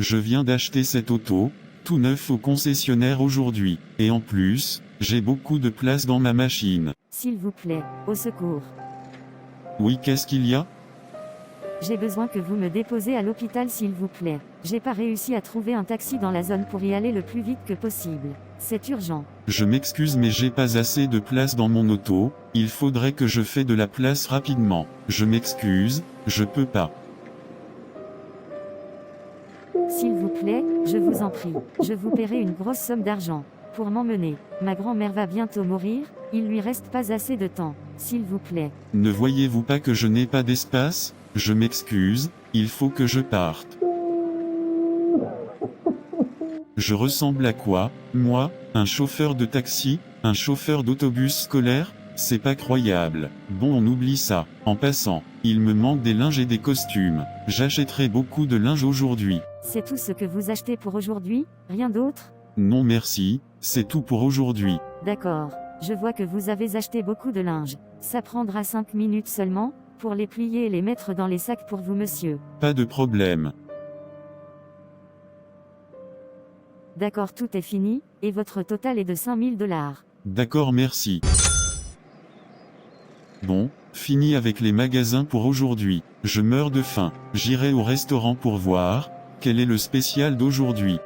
je viens d'acheter cette auto, tout neuf au concessionnaire aujourd'hui. Et en plus, j'ai beaucoup de place dans ma machine. S'il vous plaît, au secours. Oui, qu'est-ce qu'il y a? J'ai besoin que vous me déposez à l'hôpital s'il vous plaît. J'ai pas réussi à trouver un taxi dans la zone pour y aller le plus vite que possible. C'est urgent. Je m'excuse mais j'ai pas assez de place dans mon auto, il faudrait que je fasse de la place rapidement. Je m'excuse, je peux pas. S'il vous plaît, je vous en prie. Je vous paierai une grosse somme d'argent. Pour m'emmener. Ma grand-mère va bientôt mourir, il lui reste pas assez de temps. S'il vous plaît. Ne voyez-vous pas que je n'ai pas d'espace? Je m'excuse, il faut que je parte. Je ressemble à quoi, moi, un chauffeur de taxi, un chauffeur d'autobus scolaire? C'est pas croyable. Bon, on oublie ça. En passant, il me manque des linges et des costumes. J'achèterai beaucoup de linge aujourd'hui. C'est tout ce que vous achetez pour aujourd'hui? Rien d'autre? Non merci, c'est tout pour aujourd'hui. D'accord. Je vois que vous avez acheté beaucoup de linge. Ça prendra 5 minutes seulement, pour les plier et les mettre dans les sacs pour vous monsieur. Pas de problème. D'accord, tout est fini, et votre total est de 5000 $. D'accord, merci. Bon, fini avec les magasins pour aujourd'hui. Je meurs de faim. J'irai au restaurant pour voir, quel est le spécial d'aujourd'hui.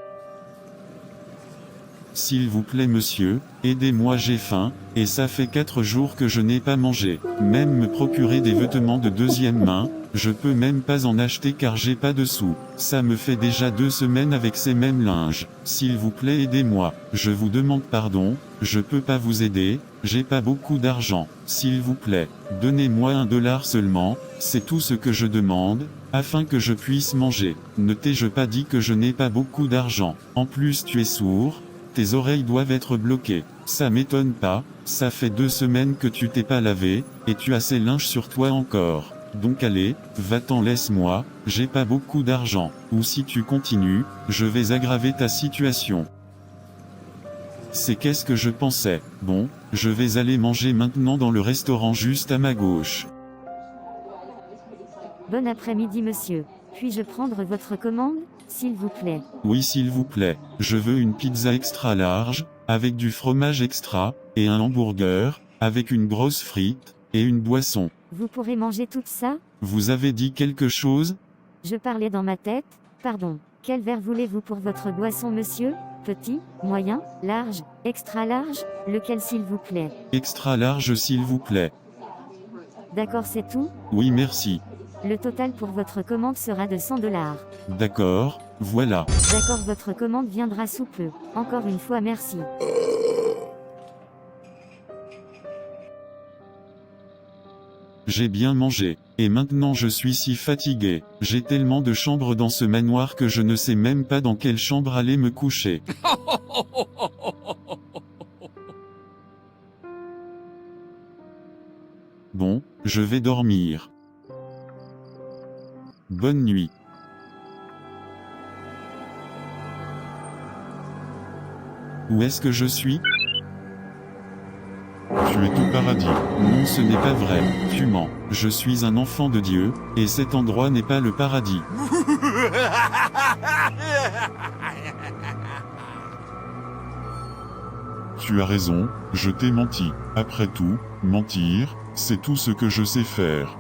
S'il vous plaît monsieur, aidez-moi j'ai faim, et ça fait 4 jours que je n'ai pas mangé. Même me procurer des vêtements de deuxième main, je peux même pas en acheter car j'ai pas de sous. Ça me fait déjà 2 semaines avec ces mêmes linges. S'il vous plaît aidez-moi. Je vous demande pardon, je peux pas vous aider, j'ai pas beaucoup d'argent. S'il vous plaît, donnez-moi $1 seulement, c'est tout ce que je demande, afin que je puisse manger. Ne t'ai-je pas dit que je n'ai pas beaucoup d'argent? En plus tu es sourd? Tes oreilles doivent être bloquées. Ça m'étonne pas, ça fait 2 semaines que tu t'es pas lavé, et tu as ces linges sur toi encore. Donc allez, va-t'en laisse-moi, j'ai pas beaucoup d'argent. Ou si tu continues, je vais aggraver ta situation. C'est qu'est-ce que je pensais. Bon, je vais aller manger maintenant dans le restaurant juste à ma gauche. Bon après-midi monsieur. Puis-je prendre votre commande, s'il vous plaît? Oui s'il vous plaît, je veux une pizza extra large, avec du fromage extra, et un hamburger, avec une grosse frite, et une boisson. Vous pourrez manger tout ça? Vous avez dit quelque chose? Je parlais dans ma tête, pardon. Quel verre voulez-vous pour votre boisson monsieur? Petit, moyen, large, extra large, lequel s'il vous plaît? Extra large s'il vous plaît. D'accord c'est tout? Oui merci. Le total pour votre commande sera de 100 $. D'accord, voilà. D'accord, votre commande viendra sous peu. Encore une fois merci. J'ai bien mangé. Et maintenant je suis si fatigué. J'ai tellement de chambres dans ce manoir que je ne sais même pas dans quelle chambre aller me coucher. Bon, je vais dormir. Bonne nuit. Où est-ce que je suis? Tu es au paradis. Non, ce n'est pas vrai. Tu mens. Je suis un enfant de Dieu, et cet endroit n'est pas le paradis. Tu as raison, je t'ai menti. Après tout, mentir, c'est tout ce que je sais faire.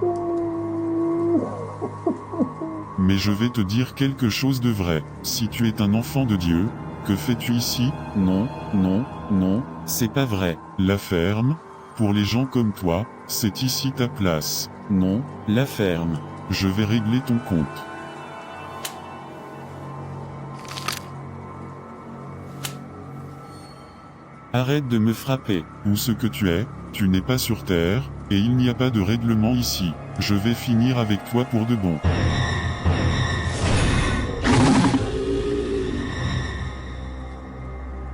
Mais je vais te dire quelque chose de vrai. Si tu es un enfant de Dieu, que fais-tu ici? Non, non, non, c'est pas vrai. La ferme? Pour les gens comme toi, c'est ici ta place. Non, la ferme. Je vais régler ton compte. Arrête de me frapper. Où ce que tu n'es pas sur Terre, et il n'y a pas de règlement ici. Je vais finir avec toi pour de bon.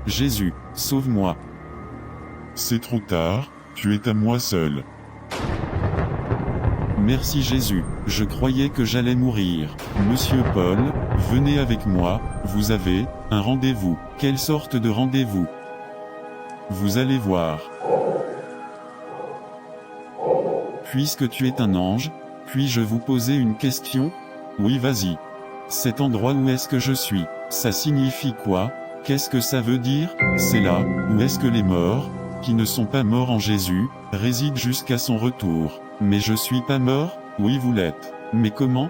Jésus, sauve-moi. C'est trop tard, tu es à moi seul. Merci Jésus, je croyais que j'allais mourir. Monsieur Paul, venez avec moi, vous avez un rendez-vous. Quelle sorte de rendez-vous? Vous allez voir. Puisque tu es un ange, puis-je vous poser une question? Oui, vas-y. Cet endroit où est-ce que je suis? Ça signifie quoi? Qu'est-ce que ça veut dire? C'est là, où est-ce que les morts, qui ne sont pas morts en Jésus, résident jusqu'à son retour. Mais je suis pas mort? Oui vous l'êtes. Mais comment?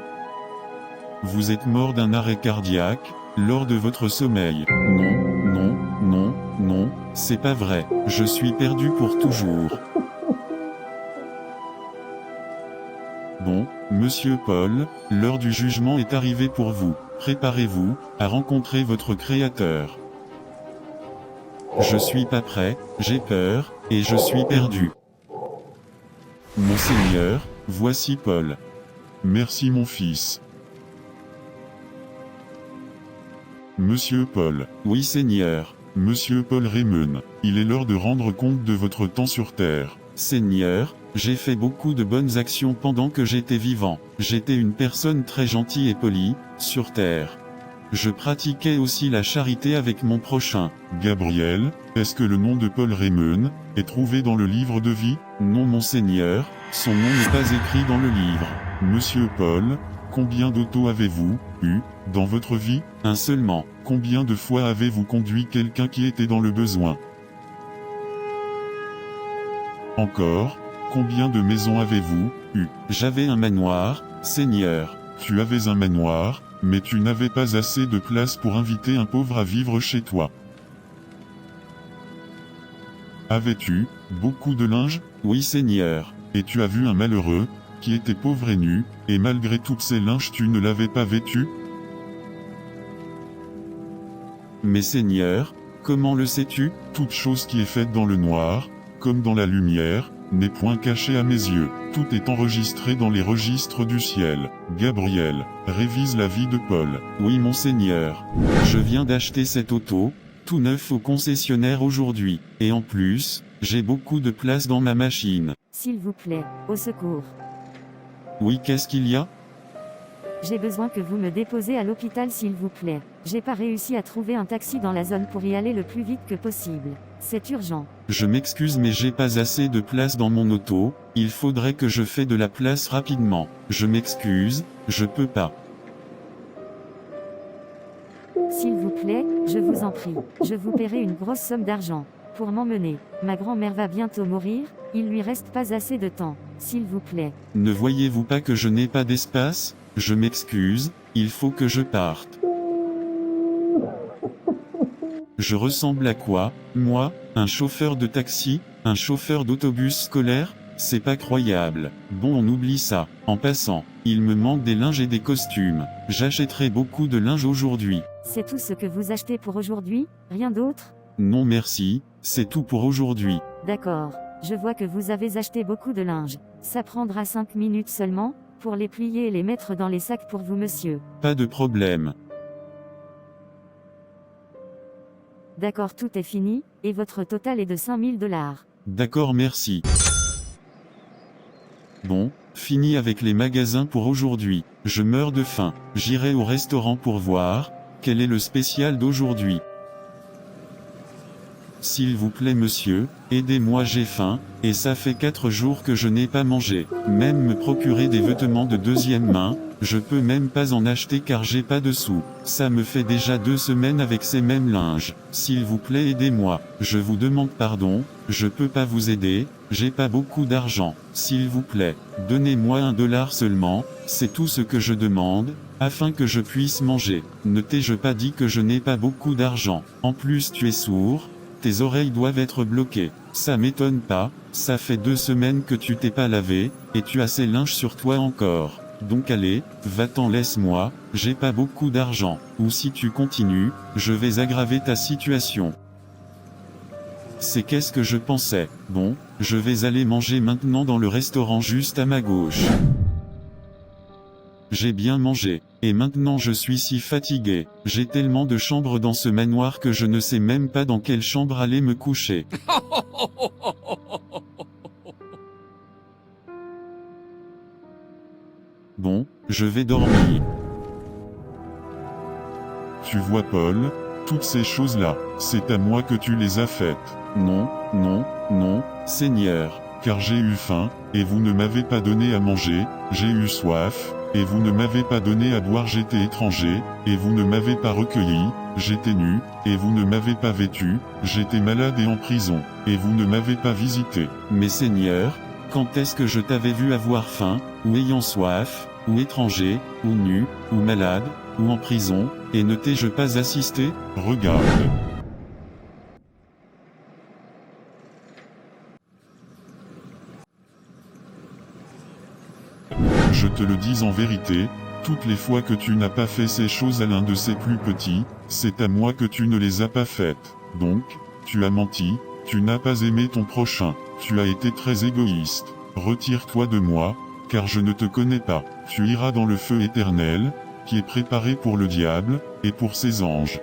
Vous êtes mort d'un arrêt cardiaque, lors de votre sommeil. Non, non, non, non, c'est pas vrai. Je suis perdu pour toujours. Bon, Monsieur Paul, l'heure du jugement est arrivée pour vous. Préparez-vous à rencontrer votre Créateur. Je suis pas prêt, j'ai peur, et je suis perdu. Mon Seigneur, voici Paul. Merci mon fils. Monsieur Paul. Oui Seigneur. Monsieur Paul Raymond, il est l'heure de rendre compte de votre temps sur terre. Seigneur, j'ai fait beaucoup de bonnes actions pendant que j'étais vivant. J'étais une personne très gentille et polie, sur terre. Je pratiquais aussi la charité avec mon prochain. Gabriel, est-ce que le nom de Paul Raymond est trouvé dans le livre de vie? Non mon Seigneur, son nom n'est pas écrit dans le livre. Monsieur Paul, combien d'autos avez-vous eu dans votre vie? Un seulement. Combien de fois avez-vous conduit quelqu'un qui était dans le besoin? Encore, combien de maisons avez-vous eu? J'avais un manoir, Seigneur. Tu avais un manoir, mais tu n'avais pas assez de place pour inviter un pauvre à vivre chez toi. Avais-tu beaucoup de linge? Oui Seigneur. Et tu as vu un malheureux, qui était pauvre et nu, et malgré toutes ces linges tu ne l'avais pas vêtu? Mais Seigneur, comment le sais-tu? Toute chose qui est faite dans le noir, comme dans la lumière, n'est point cachée à mes yeux. Tout est enregistré dans les registres du ciel. Gabriel, révise la vie de Paul. Oui mon Seigneur. Je viens d'acheter cet auto, tout neuf au concessionnaire aujourd'hui. Et en plus, j'ai beaucoup de place dans ma machine. S'il vous plaît, au secours. Oui, qu'est-ce qu'il y a? J'ai besoin que vous me déposez à l'hôpital s'il vous plaît. J'ai pas réussi à trouver un taxi dans la zone pour y aller le plus vite que possible. C'est urgent. Je m'excuse mais j'ai pas assez de place dans mon auto, il faudrait que je fasse de la place rapidement. Je m'excuse, je peux pas. S'il vous plaît, je vous en prie. Je vous paierai une grosse somme d'argent pour m'emmener. Ma grand-mère va bientôt mourir, il lui reste pas assez de temps. S'il vous plaît. Ne voyez-vous pas que je n'ai pas d'espace? Je m'excuse, il faut que je parte. Je ressemble à quoi, moi, un chauffeur de taxi, un chauffeur d'autobus scolaire? C'est pas croyable. Bon, on oublie ça. En passant, il me manque des linges et des costumes. J'achèterai beaucoup de linge aujourd'hui. C'est tout ce que vous achetez pour aujourd'hui? Rien d'autre? Non merci, c'est tout pour aujourd'hui. D'accord. Je vois que vous avez acheté beaucoup de linge. Ça prendra 5 minutes seulement, pour les plier et les mettre dans les sacs pour vous monsieur. Pas de problème. D'accord, tout est fini, et votre total est de 5000 $. D'accord merci. Bon, fini avec les magasins pour aujourd'hui. Je meurs de faim. J'irai au restaurant pour voir, quel est le spécial d'aujourd'hui. S'il vous plaît monsieur, aidez-moi j'ai faim, et ça fait 4 jours que je n'ai pas mangé. Même me procurer des vêtements de deuxième main, je peux même pas en acheter car j'ai pas de sous. Ça me fait déjà 2 semaines avec ces mêmes linges. S'il vous plaît aidez-moi. Je vous demande pardon, je peux pas vous aider, j'ai pas beaucoup d'argent. S'il vous plaît, donnez-moi $1 seulement, c'est tout ce que je demande, afin que je puisse manger. Ne t'ai-je pas dit que je n'ai pas beaucoup d'argent? En plus tu es sourd, tes oreilles doivent être bloquées. Ça m'étonne pas, ça fait 2 semaines que tu t'es pas lavé, et tu as ces linges sur toi encore. Donc allez, va-t'en laisse-moi, j'ai pas beaucoup d'argent. Ou si tu continues, je vais aggraver ta situation. C'est qu'est-ce que je pensais. Bon, je vais aller manger maintenant dans le restaurant juste à ma gauche. J'ai bien mangé, et maintenant je suis si fatigué. J'ai tellement de chambres dans ce manoir que je ne sais même pas dans quelle chambre aller me coucher. Bon, je vais dormir. Tu vois Paul, toutes ces choses-là, c'est à moi que tu les as faites. Non, non, non, Seigneur. Car j'ai eu faim, et vous ne m'avez pas donné à manger, j'ai eu soif, et vous ne m'avez pas donné à boire, j'étais étranger, et vous ne m'avez pas recueilli, j'étais nu, et vous ne m'avez pas vêtu, j'étais malade et en prison, et vous ne m'avez pas visité. Mais Seigneur, quand est-ce que je t'avais vu avoir faim, ou ayant soif, ou étranger, ou nu, ou malade, ou en prison, et ne t'ai-je pas assisté? Regarde. Je te le dis en vérité, toutes les fois que tu n'as pas fait ces choses à l'un de ces plus petits, c'est à moi que tu ne les as pas faites. Donc, tu as menti, tu n'as pas aimé ton prochain, tu as été très égoïste. Retire-toi de moi, car je ne te connais pas. Tu iras dans le feu éternel, qui est préparé pour le diable, et pour ses anges.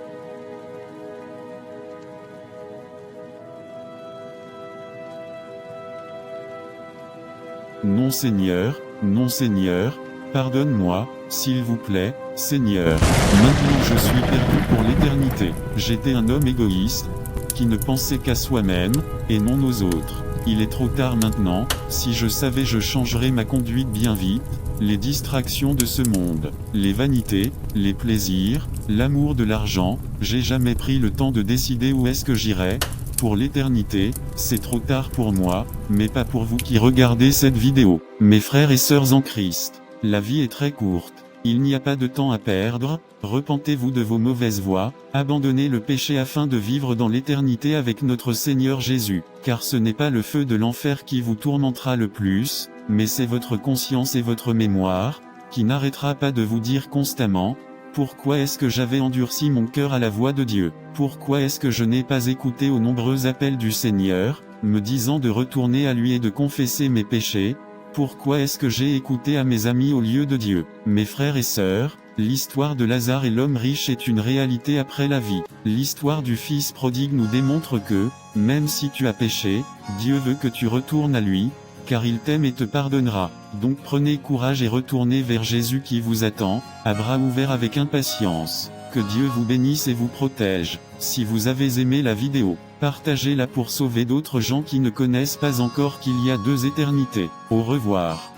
Non Seigneur, non Seigneur, pardonne-moi, s'il vous plaît, Seigneur. Maintenant je suis perdu pour l'éternité. J'étais un homme égoïste, qui ne pensait qu'à soi-même, et non aux autres. Il est trop tard maintenant, si je savais je changerais ma conduite bien vite. Les distractions de ce monde, les vanités, les plaisirs, l'amour de l'argent, j'ai jamais pris le temps de décider où est-ce que j'irai. Pour l'éternité, c'est trop tard pour moi, mais pas pour vous qui regardez cette vidéo. Mes frères et sœurs en Christ, la vie est très courte. Il n'y a pas de temps à perdre, repentez-vous de vos mauvaises voies, abandonnez le péché afin de vivre dans l'éternité avec notre Seigneur Jésus, car ce n'est pas le feu de l'enfer qui vous tourmentera le plus, mais c'est votre conscience et votre mémoire, qui n'arrêtera pas de vous dire constamment, pourquoi est-ce que j'avais endurci mon cœur à la voix de Dieu? Pourquoi est-ce que je n'ai pas écouté aux nombreux appels du Seigneur, me disant de retourner à lui et de confesser mes péchés? Pourquoi est-ce que j'ai écouté à mes amis au lieu de Dieu? Mes frères et sœurs, l'histoire de Lazare et l'homme riche est une réalité après la vie. L'histoire du Fils prodigue nous démontre que, même si tu as péché, Dieu veut que tu retournes à lui, car il t'aime et te pardonnera. Donc prenez courage et retournez vers Jésus qui vous attend, à bras ouverts avec impatience. Que Dieu vous bénisse et vous protège. Si vous avez aimé la vidéo, partagez-la pour sauver d'autres gens qui ne connaissent pas encore qu'il y a 2 éternités. Au revoir.